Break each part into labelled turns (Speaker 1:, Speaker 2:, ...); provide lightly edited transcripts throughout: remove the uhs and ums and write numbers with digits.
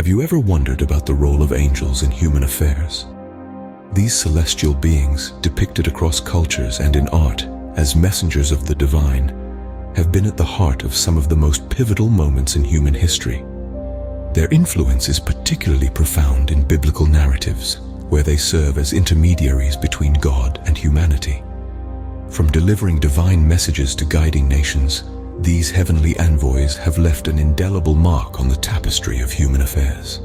Speaker 1: Have you ever wondered about the role of angels in human affairs? These celestial beings, depicted across cultures and in art as messengers of the divine, have been at the heart of some of the most pivotal moments in human history. Their influence is particularly profound in biblical narratives, where they serve as intermediaries between God and humanity. From delivering divine messages to guiding nations, these heavenly envoys have left an indelible mark on the tapestry of human affairs.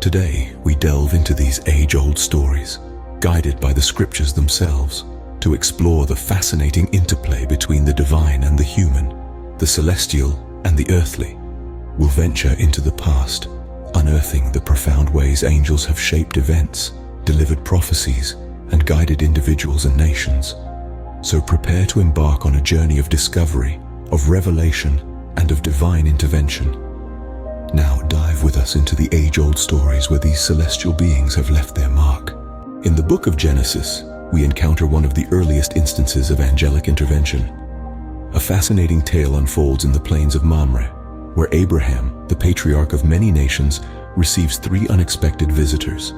Speaker 1: Today, we delve into these age-old stories, guided by the scriptures themselves, to explore the fascinating interplay between the divine and the human, the celestial and the earthly. We'll venture into the past, unearthing the profound ways angels have shaped events, delivered prophecies, and guided individuals and nations. So prepare to embark on a journey of discovery, of revelation, and of divine intervention. Now dive with us into the age-old stories where these celestial beings have left their mark. In the book of Genesis, we encounter one of the earliest instances of angelic intervention. A fascinating tale unfolds in the plains of Mamre, where Abraham, the patriarch of many nations, receives 3 unexpected visitors.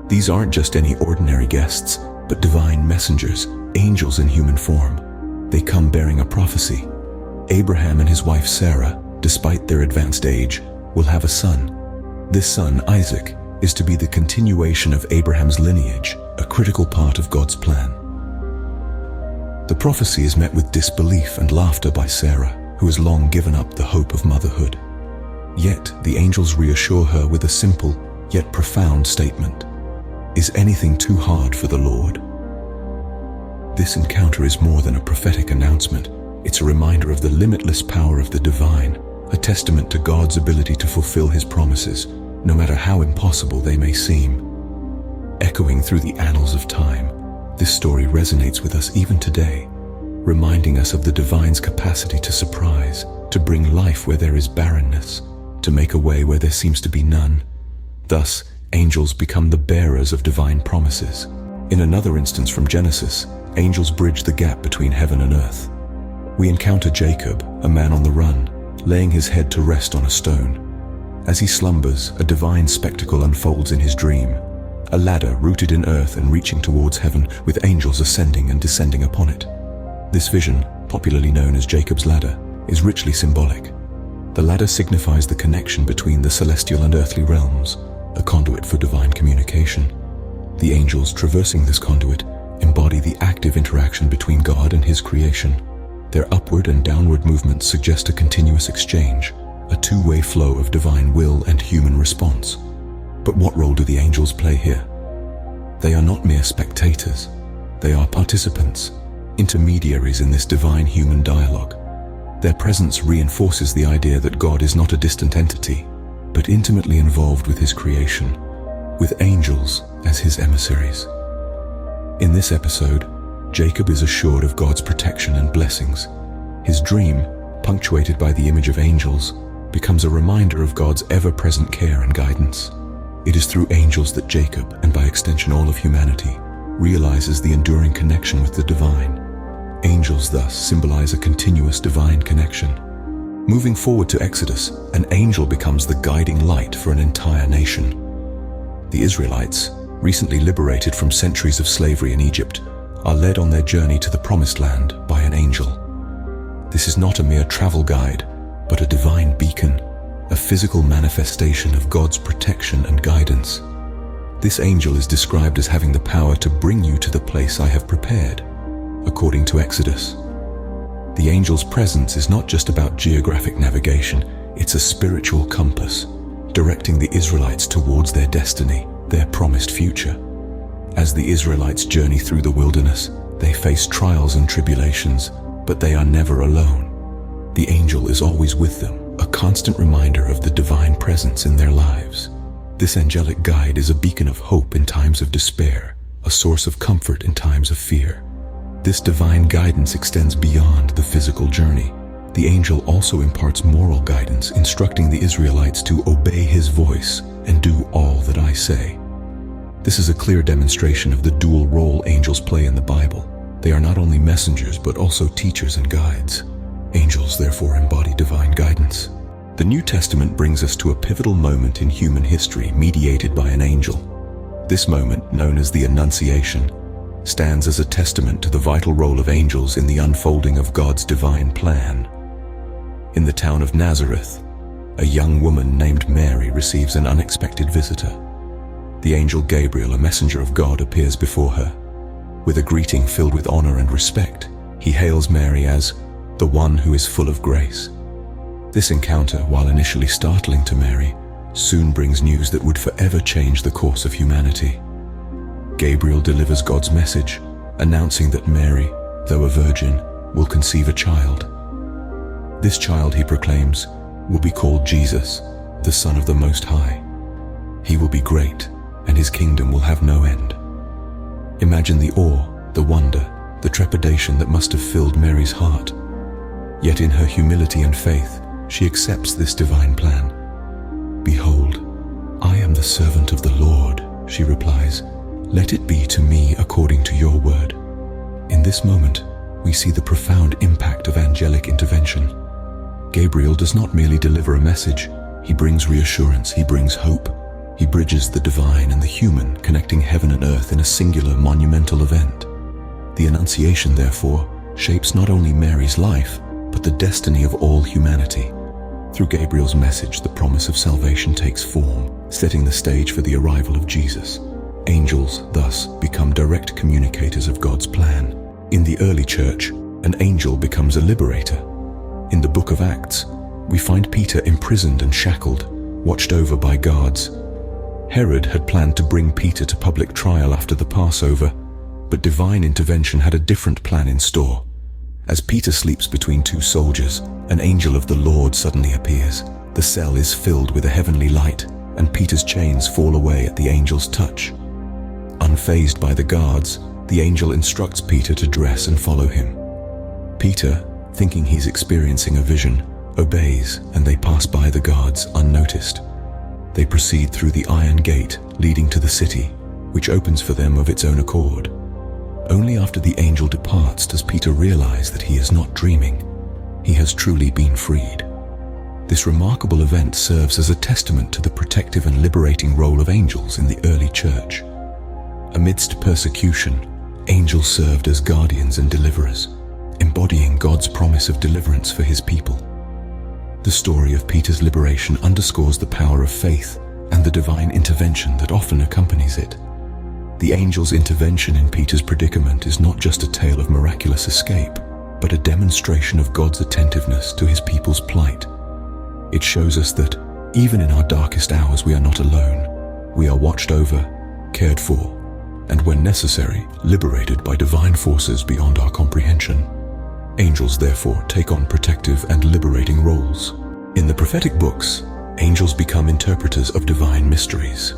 Speaker 1: These aren't just any ordinary guests, but divine messengers, angels in human form. They come bearing a prophecy. Abraham and his wife Sarah, despite their advanced age, will have a son. This son, Isaac, is to be the continuation of Abraham's lineage, a critical part of God's plan. The prophecy is met with disbelief and laughter by Sarah, who has long given up the hope of motherhood. Yet, the angels reassure her with a simple, yet profound statement. Is anything too hard for the Lord? This encounter is more than a prophetic announcement. It's a reminder of the limitless power of the divine, a testament to God's ability to fulfill his promises, no matter how impossible they may seem. Echoing through the annals of time, this story resonates with us even today, reminding us of the divine's capacity to surprise, to bring life where there is barrenness, to make a way where there seems to be none. Thus, angels become the bearers of divine promises. In another instance from Genesis, angels bridge the gap between heaven and earth. We encounter Jacob, a man on the run, laying his head to rest on a stone. As he slumbers, a divine spectacle unfolds in his dream, a ladder rooted in earth and reaching towards heaven, with angels ascending and descending upon it. This vision, popularly known as Jacob's ladder, is richly symbolic. The ladder signifies the connection between the celestial and earthly realms, a conduit for divine communication. The angels traversing this conduit embody the active interaction between God and his creation. Their upward and downward movements suggest a continuous exchange, a two-way flow of divine will and human response. But what role do the angels play here? They are not mere spectators. They are participants, intermediaries in this divine human dialogue. Their presence reinforces the idea that God is not a distant entity, but intimately involved with his creation, with angels as his emissaries. In this episode, Jacob is assured of God's protection and blessings. His dream, punctuated by the image of angels, becomes a reminder of God's ever-present care and guidance. It is through angels that Jacob, and by extension all of humanity, realizes the enduring connection with the divine. Angels thus symbolize a continuous divine connection. Moving forward to Exodus, an angel becomes the guiding light for an entire nation. The Israelites, recently liberated from centuries of slavery in Egypt, are led on their journey to the Promised Land by an angel. This is not a mere travel guide, but a divine beacon, a physical manifestation of God's protection and guidance. This angel is described as having the power to bring you to the place I have prepared, according to Exodus. The angel's presence is not just about geographic navigation, it's a spiritual compass, directing the Israelites towards their destiny, their promised future. As the Israelites journey through the wilderness, they face trials and tribulations, but they are never alone. The angel is always with them, a constant reminder of the divine presence in their lives. This angelic guide is a beacon of hope in times of despair, a source of comfort in times of fear. This divine guidance extends beyond the physical journey. The angel also imparts moral guidance, instructing the Israelites to obey his voice and do all that I say. This is a clear demonstration of the dual role angels play in the Bible. They are not only messengers, but also teachers and guides. Angels therefore embody divine guidance. The New Testament brings us to a pivotal moment in human history mediated by an angel. This moment, known as the Annunciation, stands as a testament to the vital role of angels in the unfolding of God's divine plan. In the town of Nazareth, a young woman named Mary receives an unexpected visitor. The angel Gabriel, a messenger of God, appears before her. With a greeting filled with honor and respect, he hails Mary as the one who is full of grace. This encounter, while initially startling to Mary, soon brings news that would forever change the course of humanity. Gabriel delivers God's message, announcing that Mary, though a virgin, will conceive a child. This child, he proclaims, will be called Jesus, the Son of the Most High. He will be great, and his kingdom will have no end. Imagine the awe, the wonder, the trepidation that must have filled Mary's heart. Yet in her humility and faith, she accepts this divine plan. "Behold, I am the servant of the Lord," she replies. "Let it be to me according to your word." In this moment, we see the profound impact of angelic intervention. Gabriel does not merely deliver a message, he brings reassurance, he brings hope. He bridges the divine and the human, connecting heaven and earth in a singular, monumental event. The Annunciation, therefore, shapes not only Mary's life, but the destiny of all humanity. Through Gabriel's message, the promise of salvation takes form, setting the stage for the arrival of Jesus. Angels, thus, become direct communicators of God's plan. In the early church, an angel becomes a liberator. In the book of Acts, we find Peter imprisoned and shackled, watched over by guards. Herod had planned to bring Peter to public trial after the Passover, but divine intervention had a different plan in store. As Peter sleeps between two soldiers, an angel of the Lord suddenly appears. The cell is filled with a heavenly light, and Peter's chains fall away at the angel's touch. Unfazed by the guards, the angel instructs Peter to dress and follow him. Peter, thinking he's experiencing a vision, obeys, and they pass by the guards unnoticed. They proceed through the iron gate leading to the city, which opens for them of its own accord. Only after the angel departs does Peter realize that he is not dreaming. He has truly been freed. This remarkable event serves as a testament to the protective and liberating role of angels in the early church. Amidst persecution, angels served as guardians and deliverers, embodying God's promise of deliverance for his people. The story of Peter's liberation underscores the power of faith and the divine intervention that often accompanies it. The angel's intervention in Peter's predicament is not just a tale of miraculous escape, but a demonstration of God's attentiveness to his people's plight. It shows us that, even in our darkest hours, we are not alone. We are watched over, cared for, and when necessary, liberated by divine forces beyond our comprehension. Angels, therefore, take on protective and liberating roles. In the prophetic books, angels become interpreters of divine mysteries.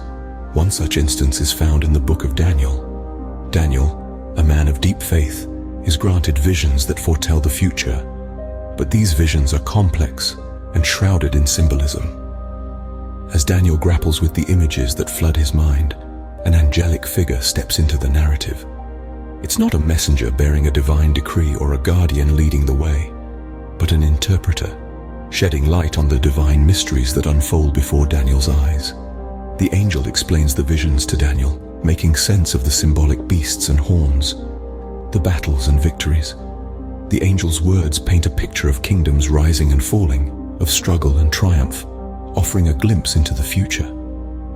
Speaker 1: One such instance is found in the book of Daniel. Daniel, a man of deep faith, is granted visions that foretell the future, but these visions are complex and shrouded in symbolism. As Daniel grapples with the images that flood his mind, an angelic figure steps into the narrative. It's not a messenger bearing a divine decree or a guardian leading the way, but an interpreter, shedding light on the divine mysteries that unfold before Daniel's eyes. The angel explains the visions to Daniel, making sense of the symbolic beasts and horns, the battles and victories. The angel's words paint a picture of kingdoms rising and falling, of struggle and triumph, offering a glimpse into the future.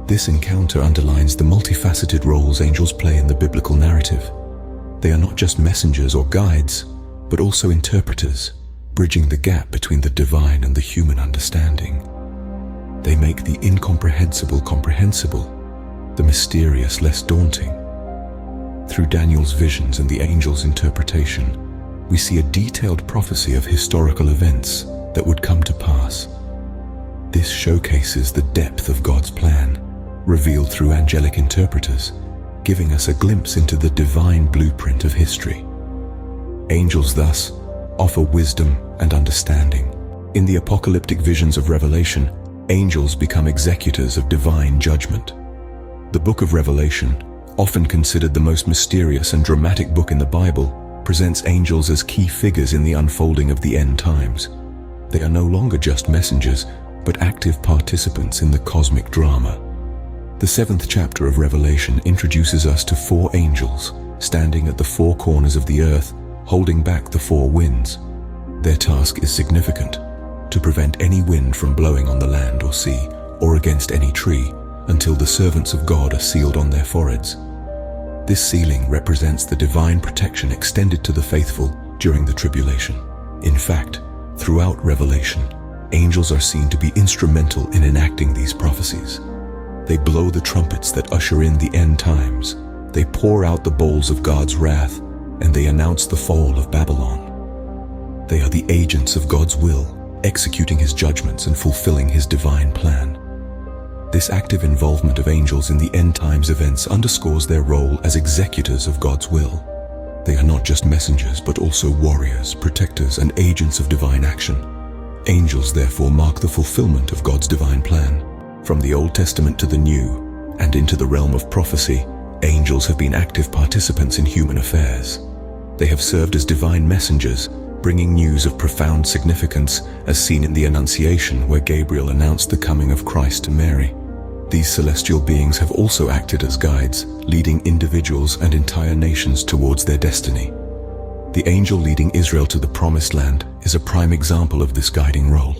Speaker 1: This encounter underlines the multifaceted roles angels play in the biblical narrative. They are not just messengers or guides, but also interpreters, bridging the gap between the divine and the human understanding. They make the incomprehensible comprehensible, the mysterious less daunting. Through Daniel's visions and the angel's interpretation, we see a detailed prophecy of historical events that would come to pass. This showcases the depth of God's plan, revealed through angelic interpreters, giving us a glimpse into the divine blueprint of history. Angels, thus, offer wisdom and understanding. In the apocalyptic visions of Revelation, angels become executors of divine judgment. The book of Revelation, often considered the most mysterious and dramatic book in the Bible, presents angels as key figures in the unfolding of the end times. They are no longer just messengers, but active participants in the cosmic drama. The 7th chapter of Revelation introduces us to 4 angels standing at the 4 corners of the earth, holding back the 4 winds. Their task is significant: to prevent any wind from blowing on the land or sea, or against any tree, until the servants of God are sealed on their foreheads. This sealing represents the divine protection extended to the faithful during the tribulation. In fact, throughout Revelation, angels are seen to be instrumental in enacting these prophecies. They blow the trumpets that usher in the end times. They pour out the bowls of God's wrath, and they announce the fall of Babylon. They are the agents of God's will, executing his judgments and fulfilling his divine plan. This active involvement of angels in the end times events underscores their role as executors of God's will. They are not just messengers, but also warriors, protectors, and agents of divine action. Angels therefore mark the fulfillment of God's divine plan. From the Old Testament to the New, and into the realm of prophecy, angels have been active participants in human affairs. They have served as divine messengers, bringing news of profound significance, as seen in the Annunciation, where Gabriel announced the coming of Christ to Mary. These celestial beings have also acted as guides, leading individuals and entire nations towards their destiny. The angel leading Israel to the Promised Land is a prime example of this guiding role.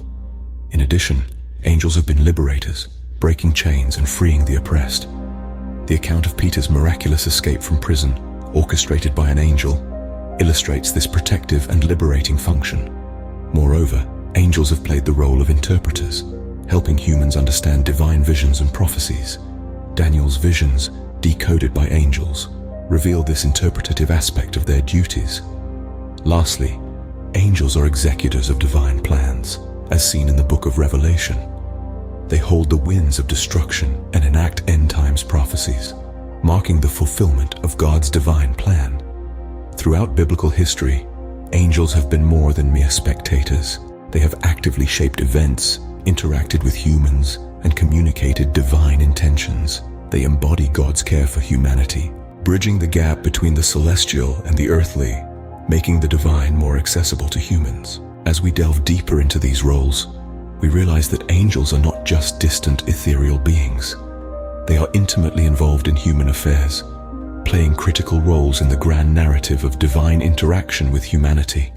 Speaker 1: In addition, angels have been liberators, breaking chains and freeing the oppressed. The account of Peter's miraculous escape from prison, orchestrated by an angel, illustrates this protective and liberating function. Moreover, angels have played the role of interpreters, helping humans understand divine visions and prophecies. Daniel's visions, decoded by angels, reveal this interpretative aspect of their duties. Lastly, angels are executors of divine plans, as seen in the book of Revelation. They hold the winds of destruction and enact end times prophecies, marking the fulfillment of God's divine plan. Throughout biblical history, angels have been more than mere spectators. They have actively shaped events, interacted with humans, and communicated divine intentions. They embody God's care for humanity, bridging the gap between the celestial and the earthly, making the divine more accessible to humans. As we delve deeper into these roles, we realize that angels are not just distant ethereal beings. They are intimately involved in human affairs, playing critical roles in the grand narrative of divine interaction with humanity.